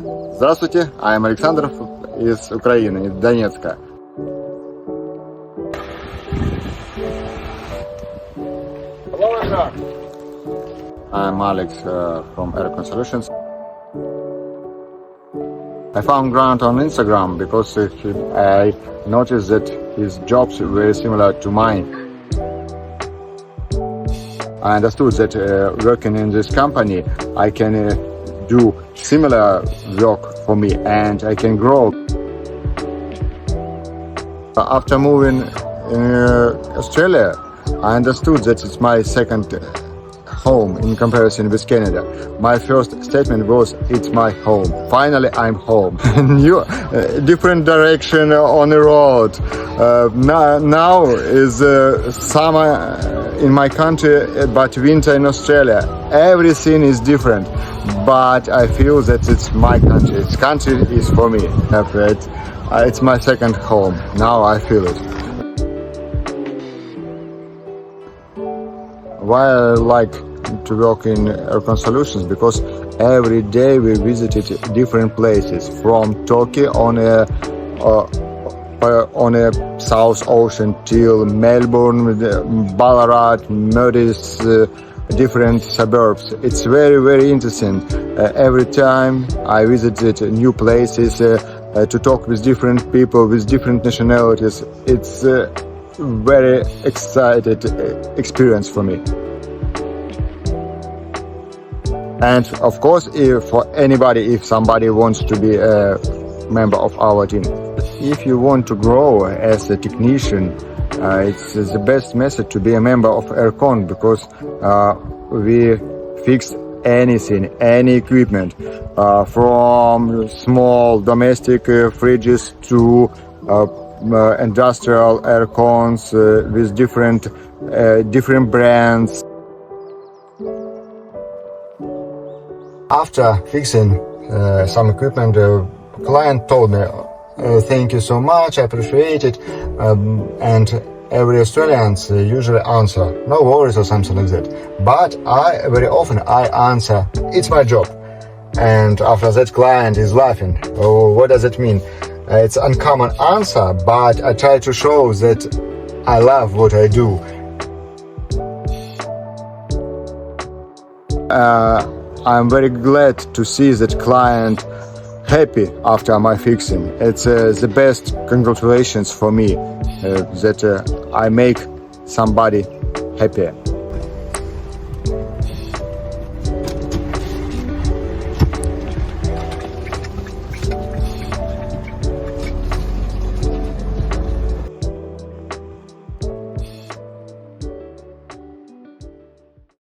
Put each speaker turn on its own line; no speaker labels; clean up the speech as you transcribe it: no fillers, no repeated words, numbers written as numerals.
Здравствуйте, I'm Александр из Украины, из Донецка. I'm Alex from Aircon Solutions. I found Grant on Instagram because I noticed that his jobs were very similar to mine. I understood that working in this company, I can do similar work for me and I can grow. After moving in Australia, I understood that it's my second home in comparison with Canada. My first statement was, it's my home. Finally, I'm home. New, different direction on the road. Now is summer in my country, but winter in Australia. Everything is different, but I feel that it's my country. This country is for me. It's my second home. Now I feel it. Why I like to work in Aircon Solutions? Because every day we visited different places, from Turkey on a South Ocean till Melbourne, Ballarat, Murdis, different suburbs. It's very, very interesting. Every time I visited new places to talk with different people, with different nationalities. It's a very excited experience for me. And of course, if somebody wants to be a member of our team. If you want to grow as a technician, it's the best method to be a member of Aircon, because we fix anything, any equipment, from small domestic fridges to industrial aircons with different brands. After fixing some equipment, the client told me, thank you so much, I appreciate it, and every Australians usually answer, no worries or something like that. But very often I answer, it's my job. And after that, client is laughing. Oh, what does it mean? It's uncommon answer, but I try to show that I love what I do. I'm very glad to see that client happy after my fixing. It's the best congratulations for me that I make somebody happy.